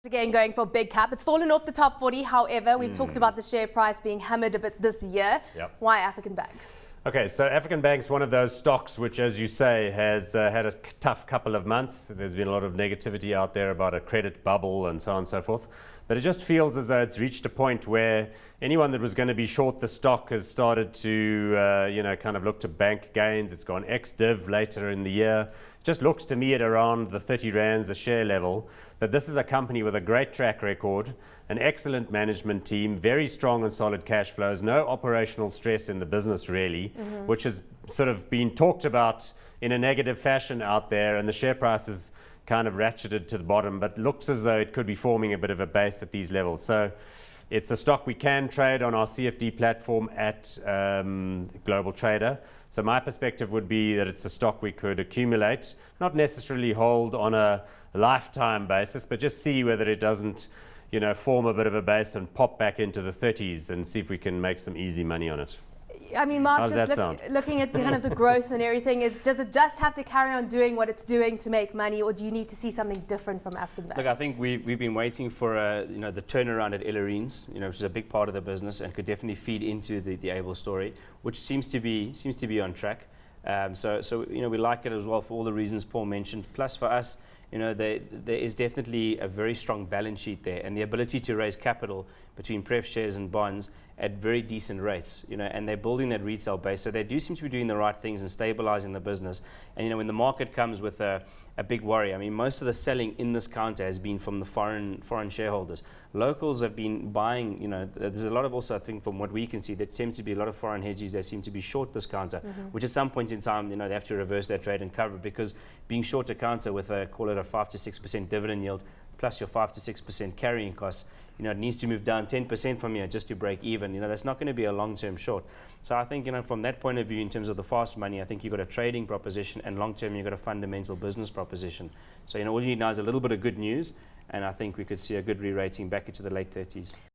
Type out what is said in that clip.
Again, going for big cap. It's fallen off the top 40. However, we've talked about the share price being hammered a bit this year. Yep. Why African Bank? Okay, so African Bank's one of those stocks which, as you say, has had a tough couple of months. There's been a lot of negativity out there about a credit bubble and so on and so forth. But it just feels as though it's reached a point where anyone that was going to be short the stock has started to, kind of look to bank gains. It's gone ex-div later in the year. It just looks to me at around the 30 rands a share level that this is a company with a great track record, an excellent management team, very strong and solid cash flows, no operational stress in the business really, which has sort of been talked about in a negative fashion out there, and the share price is kind of ratcheted to the bottom, but looks as though it could be forming a bit of a base at these levels. So it's a stock we can trade on our CFD platform at Global Trader. So my perspective would be that it's a stock we could accumulate, not necessarily hold on a lifetime basis, but just see whether it doesn't, form a bit of a base and pop back into the 30s and see if we can make some easy money on it. I mean, Mark, How's just that sound? looking at the kind of the growth and everything, does it just have to carry on doing what it's doing to make money, or do you need to see something different from African Bank? Look, I think we've been waiting for the turnaround at Ellerines, which is a big part of the business and could definitely feed into the Able story, which seems to be on track. So we like it as well for all the reasons Paul mentioned. Plus for us, there is definitely a very strong balance sheet there, and the ability to raise capital between pref shares and bonds at very decent rates, and they're building that retail base. So they do seem to be doing the right things and stabilizing the business. And when the market comes with a big worry, I mean, most of the selling in this counter has been from the foreign shareholders. Locals have been buying, there's a lot of also, I think, from what we can see, there tends to be a lot of foreign hedges that seem to be short this counter, which at some point in time, they have to reverse their trade and cover, because being short a counter with call it a 5 to 6% dividend yield plus your 5 to 6% carrying costs, it needs to move down 10% from here just to break even. That's not going to be a long-term short. So I think, from that point of view, in terms of the fast money, I think you've got a trading proposition, and long-term you've got a fundamental business proposition. So, all you need now is a little bit of good news, and I think we could see a good re-rating back into the late 30s.